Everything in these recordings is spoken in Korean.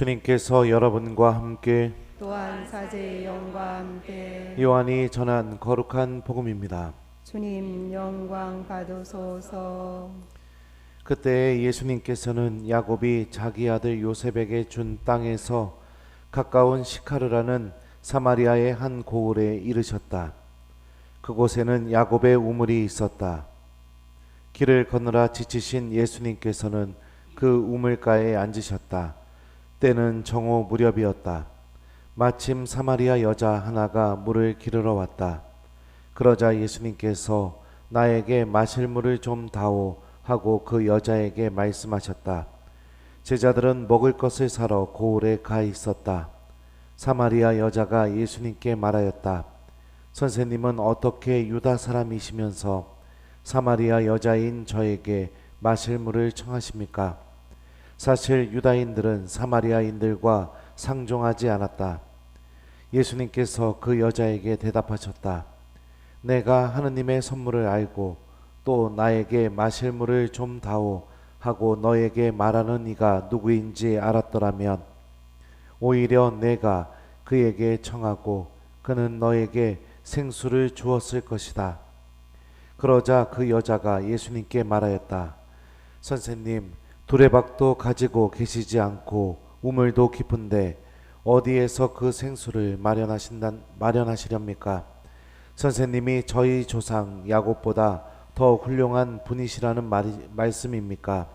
예수님께서 여러분과 함께 또한 사제의 영과 함께 요한이 전한 거룩한 복음입니다. 주님 영광 받으소서. 그때 예수님께서는 야곱이 자기 아들 요셉에게 준 땅에서 가까운 시카르라는 사마리아의 한 고을에 이르셨다. 그곳에는 야곱의 우물이 있었다. 길을 건너라 지치신 예수님께서는 그 우물가에 앉으셨다. 때는 정오 무렵이었다. 마침 사마리아 여자 하나가 물을 기르러 왔다. 그러자 예수님께서 나에게 마실 물을 좀 다오 하고 그 여자에게 말씀하셨다. 제자들은 먹을 것을 사러 고을에 가 있었다. 사마리아 여자가 예수님께 말하였다. 선생님은 어떻게 유다 사람이시면서 사마리아 여자인 저에게 마실 물을 청하십니까? 사실 유다인들은 사마리아인들과 상종하지 않았다. 예수님께서 그 여자에게 대답하셨다. 내가 하느님의 선물을 알고 또 나에게 마실 물을 좀 다오 하고 너에게 말하는 이가 누구인지 알았더라면 오히려 내가 그에게 청하고 그는 너에게 생수를 주었을 것이다. 그러자 그 여자가 예수님께 말하였다. 선생님, 두레박도 가지고 계시지 않고 우물도 깊은데 어디에서 그 생수를 마련하시렵니까? 선생님이 저희 조상 야곱보다 더 훌륭한 분이시라는 말씀입니까?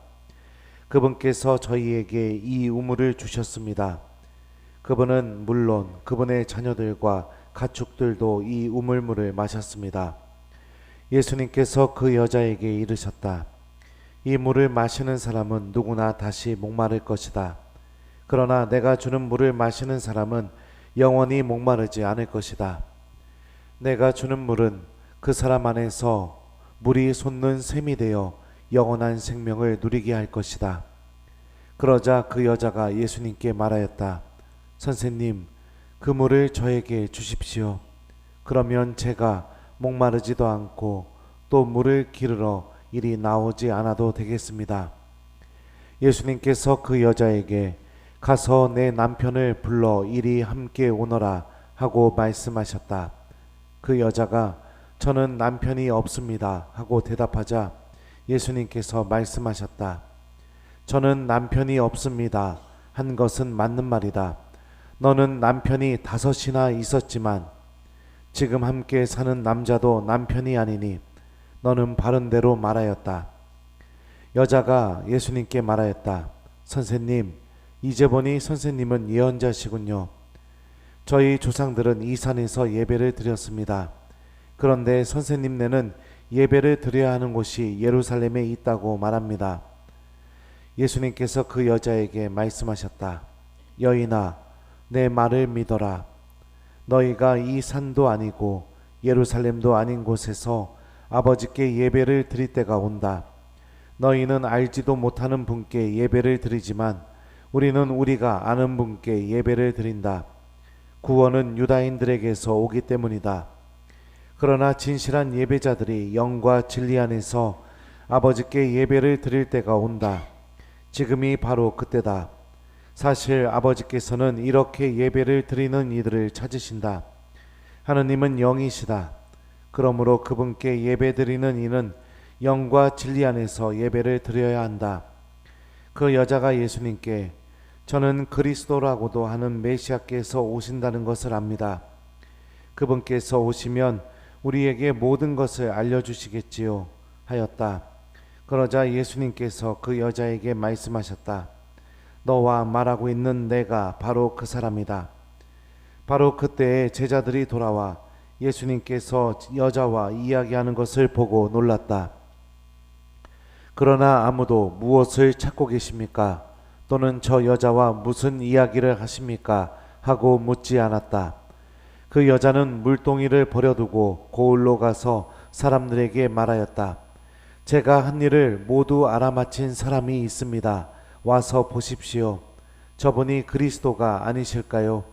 그분께서 저희에게 이 우물을 주셨습니다. 그분은 물론 그분의 자녀들과 가축들도 이 우물물을 마셨습니다. 예수님께서 그 여자에게 이르셨다. 이 물을 마시는 사람은 누구나 다시 목마를 것이다. 그러나 내가 주는 물을 마시는 사람은 영원히 목마르지 않을 것이다. 내가 주는 물은 그 사람 안에서 물이 솟는 샘이 되어 영원한 생명을 누리게 할 것이다. 그러자 그 여자가 예수님께 말하였다. 선생님, 그 물을 저에게 주십시오. 그러면 제가 목마르지도 않고 또 물을 기르러 이리 나오지 않아도 되겠습니다. 예수님께서 그 여자에게 가서 내 남편을 불러 이리 함께 오너라 하고 말씀하셨다. 그 여자가 저는 남편이 없습니다 하고 대답하자 예수님께서 말씀하셨다. 저는 남편이 없습니다 한 것은 맞는 말이다. 너는 남편이 5이나 있었지만 지금 함께 사는 남자도 남편이 아니니 너는 바른 대로 말하였다. 여자가 예수님께 말하였다. 선생님, 이제 보니 선생님은 예언자시군요. 저희 조상들은 이 산에서 예배를 드렸습니다. 그런데 선생님네는 예배를 드려야 하는 곳이 예루살렘에 있다고 말합니다. 예수님께서 그 여자에게 말씀하셨다. 여인아, 내 말을 믿어라. 너희가 이 산도 아니고 예루살렘도 아닌 곳에서 아버지께 예배를 드릴 때가 온다. 너희는 알지도 못하는 분께 예배를 드리지만 우리는 우리가 아는 분께 예배를 드린다. 구원은 유다인들에게서 오기 때문이다. 그러나 진실한 예배자들이 영과 진리 안에서 아버지께 예배를 드릴 때가 온다. 지금이 바로 그때다. 사실 아버지께서는 이렇게 예배를 드리는 이들을 찾으신다. 하느님은 영이시다. 그러므로 그분께 예배드리는 이는 영과 진리 안에서 예배를 드려야 한다. 그 여자가 예수님께 저는 그리스도라고도 하는 메시아께서 오신다는 것을 압니다. 그분께서 오시면 우리에게 모든 것을 알려주시겠지요 하였다. 그러자 예수님께서 그 여자에게 말씀하셨다. 너와 말하고 있는 내가 바로 그 사람이다. 바로 그때에 제자들이 돌아와 예수님께서 여자와 이야기하는 것을 보고 놀랐다. 그러나 아무도 무엇을 찾고 계십니까? 또는 저 여자와 무슨 이야기를 하십니까? 하고 묻지 않았다. 그 여자는 물동이를 버려두고 고을로 가서 사람들에게 말하였다. 제가 한 일을 모두 알아맞힌 사람이 있습니다. 와서 보십시오. 저분이 그리스도가 아니실까요?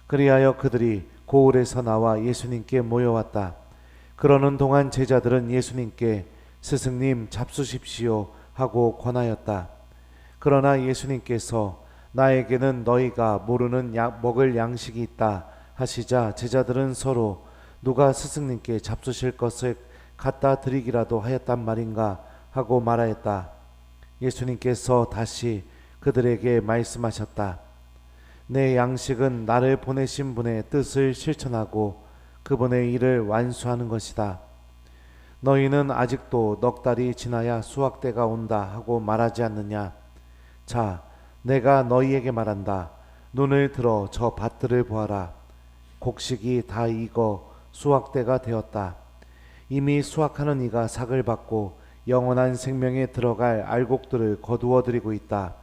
그리하여 그들이 고을에서 나와 예수님께 모여왔다. 그러는 동안 제자들은 예수님께 스승님 잡수십시오 하고 권하였다. 그러나 예수님께서 나에게는 너희가 모르는 먹을 양식이 있다 하시자 제자들은 서로 누가 스승님께 잡수실 것을 갖다 드리기라도 하였단 말인가 하고 말하였다. 예수님께서 다시 그들에게 말씀하셨다. 내 양식은 나를 보내신 분의 뜻을 실천하고 그분의 일을 완수하는 것이다. 너희는 아직도 넉 달이 지나야 수확 때가 온다 하고 말하지 않느냐? 자, 내가 너희에게 말한다. 눈을 들어 저 밭들을 보아라. 곡식이 다 익어 수확 때가 되었다. 이미 수확하는 이가 삭을 받고 영원한 생명에 들어갈 알곡들을 거두어 드리고 있다.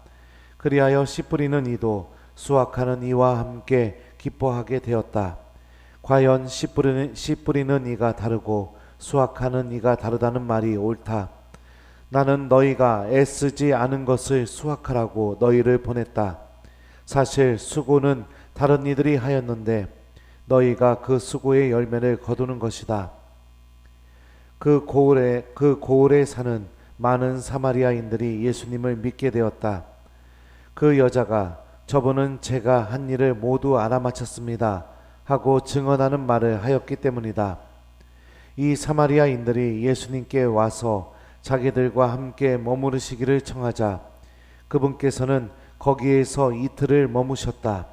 그리하여 씨 뿌리는 이도 수확하는 이와 함께 기뻐하게 되었다. 과연 씨 뿌리는 이가 다르고 수확하는 이가 다르다는 말이 옳다. 나는 너희가 애쓰지 않은 것을 수확하라고 너희를 보냈다. 사실 수고는 다른 이들이 하였는데 너희가 그 수고의 열매를 거두는 것이다. 그 고을에 사는 많은 사마리아인들이 예수님을 믿게 되었다. 그 여자가 저분은 제가 한 일을 모두 알아마쳤습니다 하고 증언하는 말을 하였기 때문이다. 이 사마리아인들이 예수님께 와서 자기들과 함께 머무르시기를 청하자 그분께서는 거기에서 이틀을 머무셨다.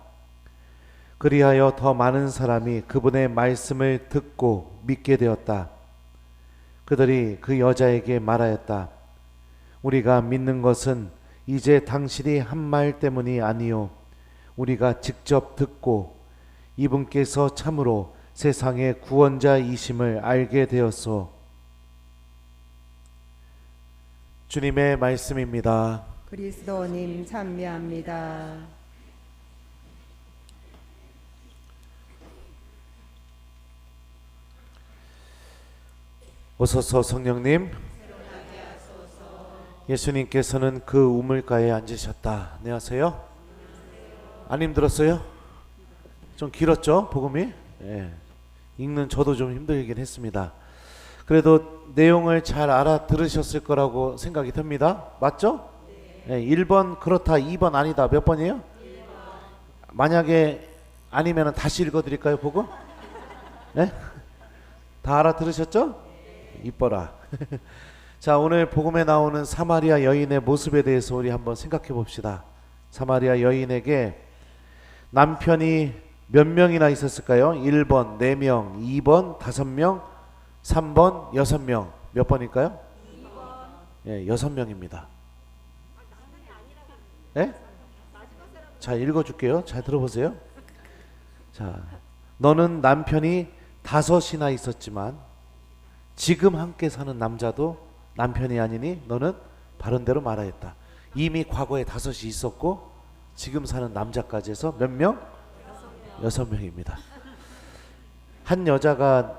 그리하여 더 많은 사람이 그분의 말씀을 듣고 믿게 되었다. 그들이 그 여자에게 말하였다. 우리가 믿는 것은 이제 당신이 한 말 때문이 아니요 우리가 직접 듣고 이분께서 참으로 세상의 구원자이심을 알게 되었소. 주님의 말씀입니다. 그리스도님 찬미합니다. 오소서 성령님. 예수님께서는 그 우물가에 앉으셨다. 안녕하세요. 안 힘들었어요? 좀 길었죠? 복음이? 예. 읽는 저도 좀 힘들긴 했습니다. 그래도 내용을 잘 알아들으셨을 거라고 생각이 듭니다. 맞죠? 예, 1번 그렇다, 2번 아니다. 몇 번이에요? 1번. 만약에 아니면 다시 읽어드릴까요? 복음? 예? 다 알아들으셨죠? 이뻐라. 자, 오늘 복음에 나오는 사마리아 여인의 모습에 대해서 우리 한번 생각해 봅시다. 사마리아 여인에게 남편이 몇 명이나 있었을까요? 1번 4명, 2번 5명, 3번 6명. 몇 번일까요? 2번. 예, 6명입니다. 예? 자, 읽어줄게요. 잘 들어보세요. 자, 너는 남편이 5이나 있었지만 지금 함께 사는 남자도 남편이 아니니 너는 바른대로 말하였다. 이미 과거에 5이 있었고 지금 사는 남자까지 해서 몇 명? 6명입니다. 한 여자가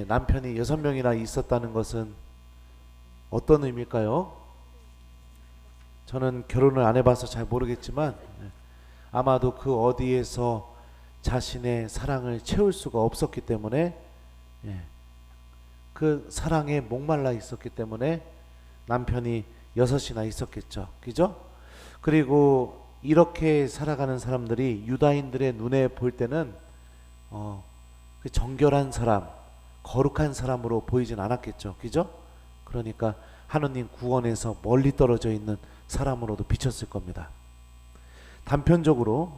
남편이 6명이나 있었다는 것은 어떤 의미일까요? 저는 결혼을 안 해봐서 잘 모르겠지만 아마도 그 어디에서 자신의 사랑을 채울 수가 없었기 때문에 그 사랑에 목말라 있었기 때문에 남편이 6이나 있었겠죠. 그죠? 그리고 이렇게 살아가는 사람들이 유다인들의 눈에 볼 때는 그 정결한 사람, 거룩한 사람으로 보이진 않았겠죠. 그죠? 그러니까 하느님 구원에서 멀리 떨어져 있는 사람으로도 비쳤을 겁니다. 단편적으로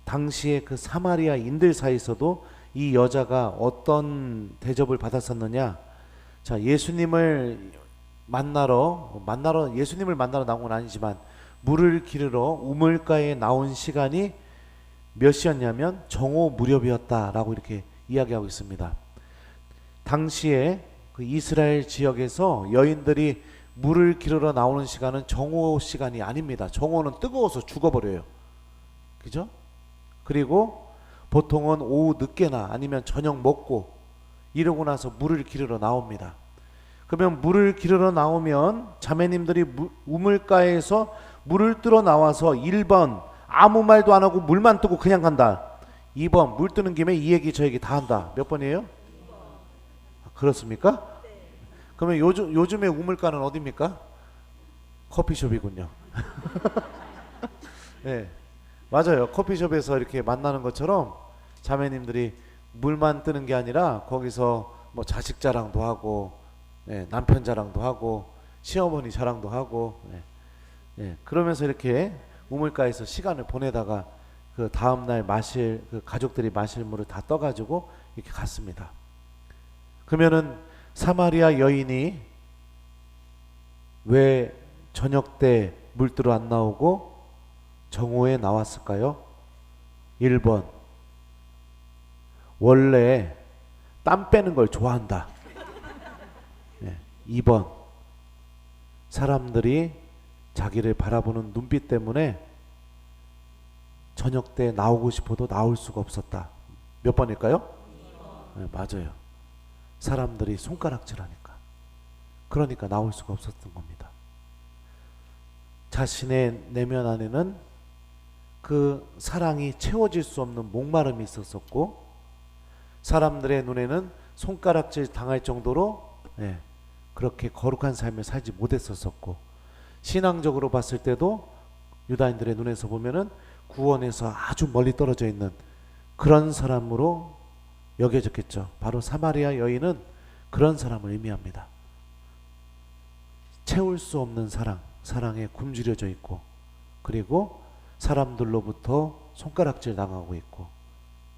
당시에 그 사마리아인들 사이에서도 이 여자가 어떤 대접을 받았었느냐. 자, 예수님을 만나러 나온 건 아니지만 물을 기르러 우물가에 나온 시간이 몇 시였냐면 정오 무렵이었다라고 이렇게 이야기하고 있습니다. 당시에 그 이스라엘 지역에서 여인들이 물을 기르러 나오는 시간은 정오 시간이 아닙니다. 정오는 뜨거워서 죽어버려요. 그죠? 그리고 보통은 오후 늦게나 아니면 저녁 먹고 이러고 나서 물을 기르러 나옵니다. 그러면 물을 기르러 나오면 자매님들이 우물가에서 물을 뜨러 나와서 1번 아무 말도 안 하고 물만 뜨고 그냥 간다. 2번 물 뜨는 김에 이 얘기 저 얘기 다 한다. 몇 번이에요? 그렇습니까? 그러면 요즘에 우물가는 어디입니까? 커피숍이군요. 네. 맞아요. 커피숍에서 이렇게 만나는 것처럼 자매님들이 물만 뜨는 게 아니라 거기서 뭐 자식 자랑도 하고, 예, 남편 자랑도 하고, 시어머니 자랑도 하고, 예, 예, 그러면서 이렇게 우물가에서 시간을 보내다가 그 다음날 마실 그 가족들이 마실 물을 다 떠가지고 이렇게 갔습니다. 그러면은 사마리아 여인이 왜 저녁 때 물들어 안 나오고 정오에 나왔을까요? 1번, 원래 땀 빼는 걸 좋아한다. 네. 2번, 사람들이 자기를 바라보는 눈빛 때문에 저녁 때 나오고 싶어도 나올 수가 없었다. 몇 번일까요? 네, 맞아요. 사람들이 손가락질하니까. 그러니까 나올 수가 없었던 겁니다. 자신의 내면 안에는 그 사랑이 채워질 수 없는 목마름이 있었었고, 사람들의 눈에는 손가락질 당할 정도로, 예, 그렇게 거룩한 삶을 살지 못했었고, 신앙적으로 봤을 때도 유다인들의 눈에서 보면은 구원에서 아주 멀리 떨어져 있는 그런 사람으로 여겨졌겠죠. 바로 사마리아 여인은 그런 사람을 의미합니다. 채울 수 없는 사랑, 사랑에 굶주려져 있고, 그리고 사람들로부터 손가락질 당하고 있고,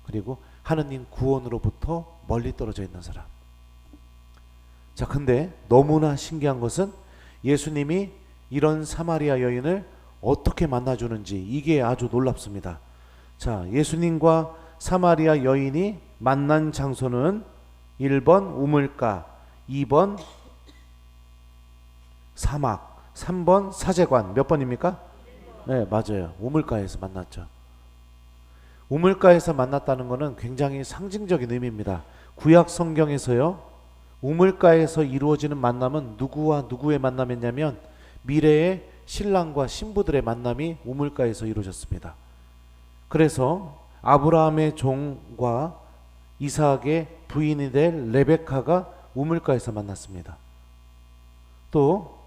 그리고 하느님 구원으로부터 멀리 떨어져 있는 사람. 자, 근데 너무나 신기한 것은 예수님이 이런 사마리아 여인을 어떻게 만나주는지, 이게 아주 놀랍습니다. 자, 예수님과 사마리아 여인이 만난 장소는 1번 우물가, 2번 사막, 3번 사제관. 몇 번입니까? 네, 맞아요. 우물가에서 만났죠. 우물가에서 만났다는 것은 굉장히 상징적인 의미입니다. 구약 성경에서요, 우물가에서 이루어지는 만남은 누구와 누구의 만남이었냐면 미래의 신랑과 신부들의 만남이 우물가에서 이루어졌습니다. 그래서 아브라함의 종과 이삭의 부인이 될 레베카가 우물가에서 만났습니다. 또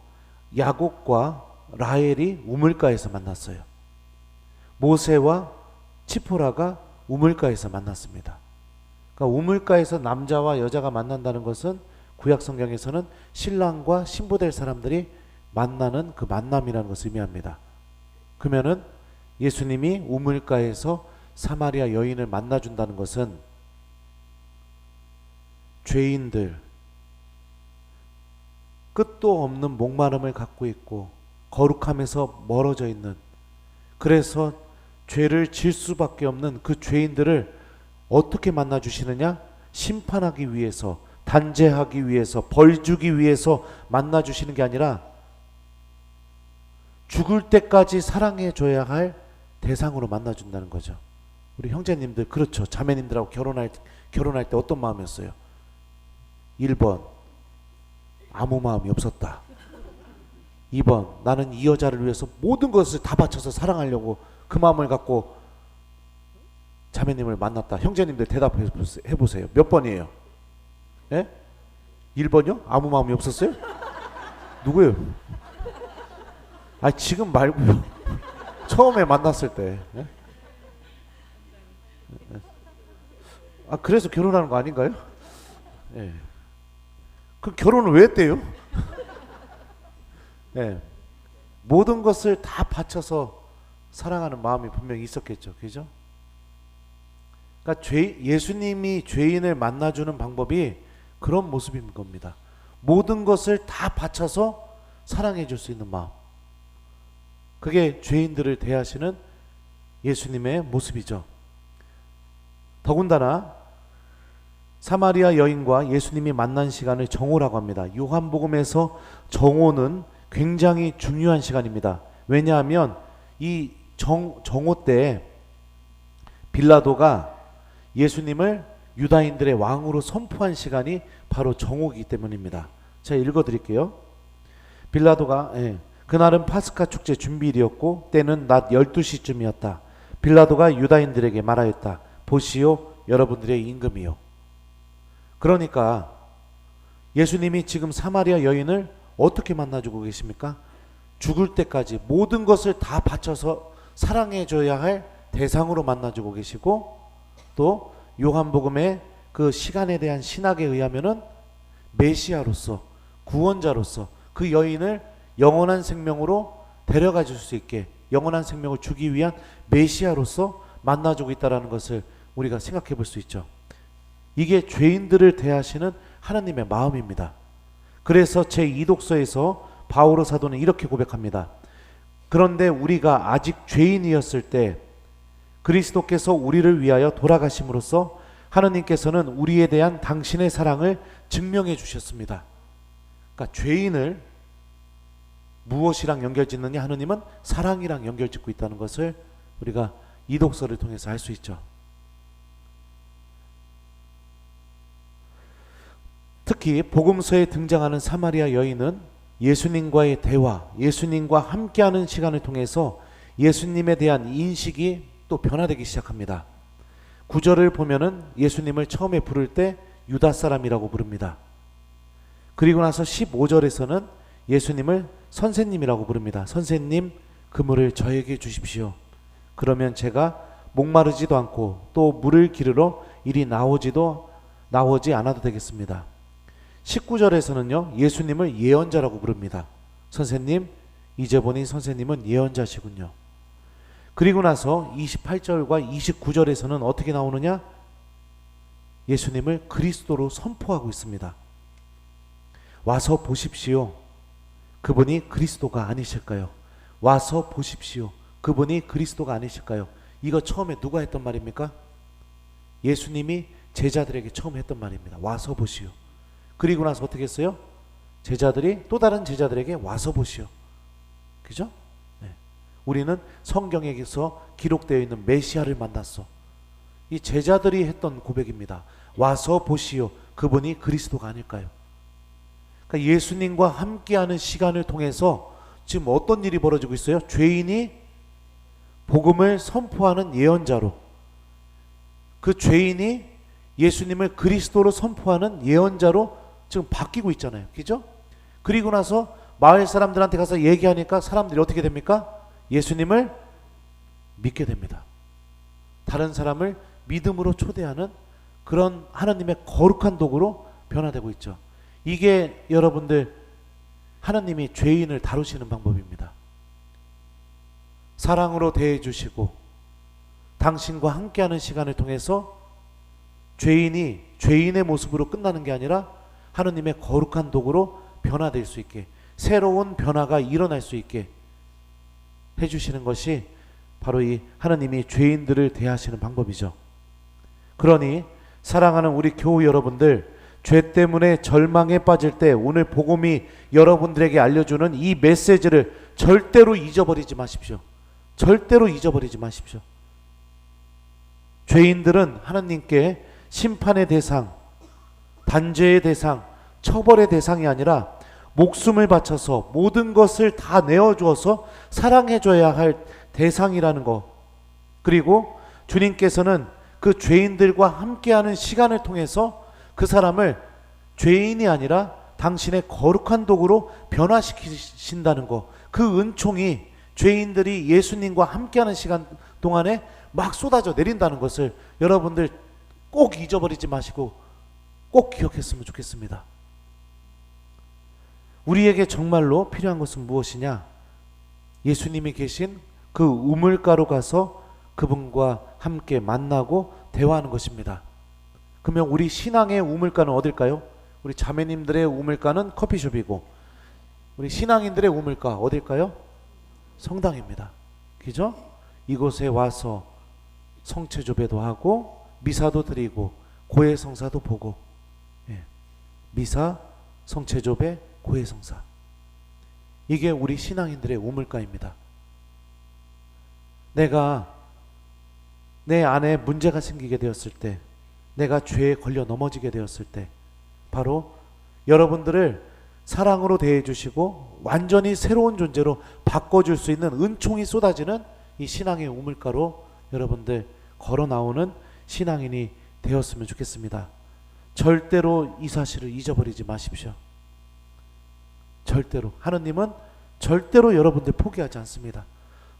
야곱과 라헬이 우물가에서 만났어요. 모세와 치포라가 우물가에서 만났습니다. 그러니까 우물가에서 남자와 여자가 만난다는 것은 구약 성경에서는 신랑과 신부될 사람들이 만나는 그 만남이라는 것을 의미합니다. 그러면은 예수님이 우물가에서 사마리아 여인을 만나준다는 것은 죄인들, 끝도 없는 목마름을 갖고 있고 거룩함에서 멀어져 있는, 그래서 죄를 질 수밖에 없는 그 죄인들을 어떻게 만나주시느냐? 심판하기 위해서, 단죄하기 위해서, 벌 주기 위해서 만나주시는 게 아니라 죽을 때까지 사랑해 줘야 할 대상으로 만나준다는 거죠. 우리 형제님들, 그렇죠. 자매님들하고 결혼할 때 어떤 마음이었어요? 1번, 아무 마음이 없었다. 2번, 나는 이 여자를 위해서 모든 것을 다 바쳐서 사랑하려고 그 마음을 갖고 자매님을 만났다. 형제님들 대답해 보세요. 몇 번이에요? 예? 1번이요? 아무 마음이 없었어요? 누구예요? 아, 지금 말고요. 처음에 만났을 때. 예? 아, 그래서 결혼하는 거 아닌가요? 예. 그 결혼을 왜 했대요? 예. 모든 것을 다 바쳐서 사랑하는 마음이 분명히 있었겠죠. 그죠? 그러니까 예수님이 죄인을 만나주는 방법이 그런 모습인 겁니다. 모든 것을 다 바쳐서 사랑해 줄 수 있는 마음. 그게 죄인들을 대하시는 예수님의 모습이죠. 더군다나 사마리아 여인과 예수님이 만난 시간을 정오라고 합니다. 요한복음에서 정오는 굉장히 중요한 시간입니다. 왜냐하면 이 정오 때 빌라도가 예수님을 유다인들의 왕으로 선포한 시간이 바로 정오이기 때문입니다. 제가 읽어드릴게요. 빌라도가, 그날은 파스카 축제 준비일이었고 때는 낮 12시쯤이었다. 빌라도가 유다인들에게 말하였다. 보시오, 여러분들의 임금이요. 그러니까 예수님이 지금 사마리아 여인을 어떻게 만나주고 계십니까? 죽을 때까지 모든 것을 다 바쳐서 사랑해줘야 할 대상으로 만나주고 계시고, 또 요한복음의 그 시간에 대한 신학에 의하면은 메시아로서, 구원자로서 그 여인을 영원한 생명으로 데려가 줄 수 있게, 영원한 생명을 주기 위한 메시아로서 만나주고 있다는 것을 우리가 생각해 볼 수 있죠. 이게 죄인들을 대하시는 하나님의 마음입니다. 그래서 제2독서에서 바오로 사도는 이렇게 고백합니다. 그런데 우리가 아직 죄인이었을 때 그리스도께서 우리를 위하여 돌아가심으로써 하느님께서는 우리에 대한 당신의 사랑을 증명해 주셨습니다. 그러니까 죄인을 무엇이랑 연결짓느냐? 하느님은 사랑이랑 연결짓고 있다는 것을 우리가 이 독서를 통해서 알 수 있죠. 특히 복음서에 등장하는 사마리아 여인은 예수님과의 대화, 예수님과 함께하는 시간을 통해서 예수님에 대한 인식이 또 변화되기 시작합니다. 9절을 보면은 예수님을 처음에 부를 때 유다 사람이라고 부릅니다. 그리고 나서 15절에서는 예수님을 선생님이라고 부릅니다. 선생님, 그물을 저에게 주십시오. 그러면 제가 목마르지도 않고 또 물을 기르러 이리 나오지 않아도 되겠습니다. 19절에서는요, 예수님을 예언자라고 부릅니다. 선생님, 이제 보니 선생님은 예언자시군요. 그리고 나서 28절과 29절에서는 어떻게 나오느냐? 예수님을 그리스도로 선포하고 있습니다. 와서 보십시오. 그분이 그리스도가 아니실까요? 와서 보십시오. 그분이 그리스도가 아니실까요? 이거 처음에 누가 했던 말입니까? 예수님이 제자들에게 처음 했던 말입니다. 와서 보시오. 그리고 나서 어떻게 했어요? 제자들이 또 다른 제자들에게 와서 보시오. 그죠? 네. 우리는 성경에서 기록되어 있는 메시아를 만났어. 이 제자들이 했던 고백입니다. 와서 보시오. 그분이 그리스도가 아닐까요? 그러니까 예수님과 함께하는 시간을 통해서 지금 어떤 일이 벌어지고 있어요? 죄인이 복음을 선포하는 예언자로, 그 죄인이 예수님을 그리스도로 선포하는 예언자로 지금 바뀌고 있잖아요. 그죠? 그리고 나서 마을 사람들한테 가서 얘기하니까 사람들이 어떻게 됩니까? 예수님을 믿게 됩니다. 다른 사람을 믿음으로 초대하는 그런 하나님의 거룩한 도구로 변화되고 있죠. 이게 여러분들 하나님이 죄인을 다루시는 방법입니다. 사랑으로 대해주시고 당신과 함께하는 시간을 통해서 죄인이 죄인의 모습으로 끝나는 게 아니라 하느님의 거룩한 도구로 변화될 수 있게, 새로운 변화가 일어날 수 있게 해주시는 것이 바로 이 하느님이 죄인들을 대하시는 방법이죠. 그러니 사랑하는 우리 교우 여러분들, 죄 때문에 절망에 빠질 때 오늘 복음이 여러분들에게 알려주는 이 메시지를 절대로 잊어버리지 마십시오. 절대로 잊어버리지 마십시오. 죄인들은 하나님께 심판의 대상, 단죄의 대상, 처벌의 대상이 아니라 목숨을 바쳐서 모든 것을 다 내어주어서 사랑해줘야 할 대상이라는 것, 그리고 주님께서는 그 죄인들과 함께하는 시간을 통해서 그 사람을 죄인이 아니라 당신의 거룩한 도구로 변화시키신다는 것, 그 은총이 죄인들이 예수님과 함께하는 시간 동안에 막 쏟아져 내린다는 것을 여러분들 꼭 잊어버리지 마시고 꼭 기억했으면 좋겠습니다. 우리에게 정말로 필요한 것은 무엇이냐? 예수님이 계신 그 우물가로 가서 그분과 함께 만나고 대화하는 것입니다. 그러면 우리 신앙의 우물가는 어딜까요? 우리 자매님들의 우물가는 커피숍이고 우리 신앙인들의 우물가 어딜까요? 성당입니다. 그죠? 이곳에 와서 성체조배도 하고 미사도 드리고 고해성사도 보고, 예. 미사, 성체조배, 고해성사, 이게 우리 신앙인들의 우물가입니다. 내가 내 안에 문제가 생기게 되었을 때, 내가 죄에 걸려 넘어지게 되었을 때 바로 여러분들을 사랑으로 대해주시고 완전히 새로운 존재로 바꿔줄 수 있는 은총이 쏟아지는 이 신앙의 우물가로 여러분들 걸어 나오는 신앙인이 되었으면 좋겠습니다. 절대로 이 사실을 잊어버리지 마십시오. 절대로. 하느님은 절대로 여러분들 포기하지 않습니다.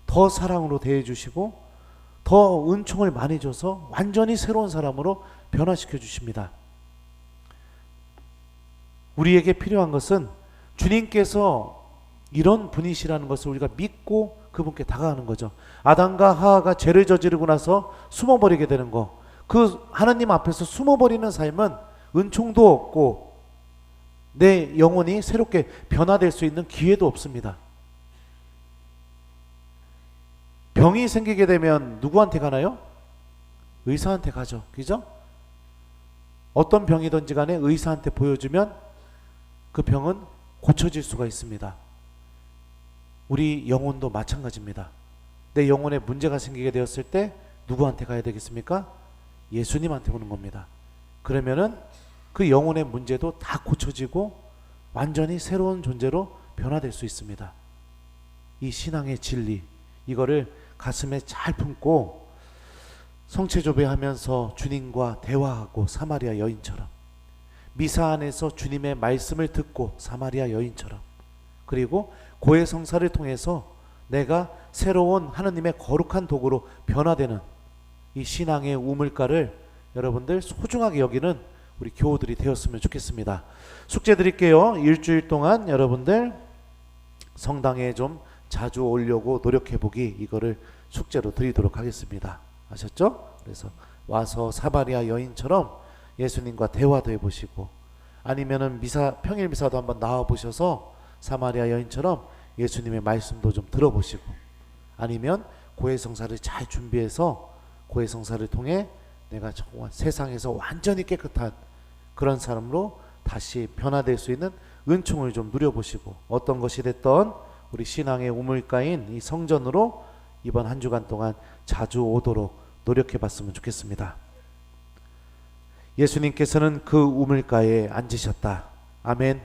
더 사랑으로 대해주시고 더 은총을 많이 줘서 완전히 새로운 사람으로 변화시켜 주십니다. 우리에게 필요한 것은 주님께서 이런 분이시라는 것을 우리가 믿고 그분께 다가가는 거죠. 아담과 하와가 죄를 저지르고 나서 숨어버리게 되는 거, 그 하나님 앞에서 숨어버리는 삶은 은총도 없고 내 영혼이 새롭게 변화될 수 있는 기회도 없습니다. 병이 생기게 되면 누구한테 가나요? 의사한테 가죠. 그죠? 어떤 병이든지 간에 의사한테 보여주면 그 병은 고쳐질 수가 있습니다. 우리 영혼도 마찬가지입니다. 내 영혼에 문제가 생기게 되었을 때 누구한테 가야 되겠습니까? 예수님한테 오는 겁니다. 그러면은 그 영혼의 문제도 다 고쳐지고 완전히 새로운 존재로 변화될 수 있습니다. 이 신앙의 진리, 이거를 가슴에 잘 품고 성체조배하면서 주님과 대화하고 사마리아 여인처럼, 미사 안에서 주님의 말씀을 듣고 사마리아 여인처럼, 그리고 고해성사를 통해서 내가 새로운 하느님의 거룩한 도구로 변화되는 이 신앙의 우물가를 여러분들 소중하게 여기는 우리 교우들이 되었으면 좋겠습니다. 숙제 드릴게요. 일주일 동안 여러분들 성당에 좀 자주 오려고 노력해보기, 이거를 숙제로 드리도록 하겠습니다. 아셨죠? 그래서 와서 사마리아 여인처럼 예수님과 대화도 해보시고, 아니면은 평일 미사도 한번 나와보셔서 사마리아 여인처럼 예수님의 말씀도 좀 들어보시고, 아니면 고해성사를 잘 준비해서 고해성사를 통해 내가 정말 세상에서 완전히 깨끗한 그런 사람으로 다시 변화될 수 있는 은총을 좀 누려보시고, 어떤 것이 됐던 우리 신앙의 우물가인 이 성전으로 이번 한 주간 동안 자주 오도록 노력해봤으면 좋겠습니다. 예수님께서는 그 우물가에 앉으셨다. 아멘.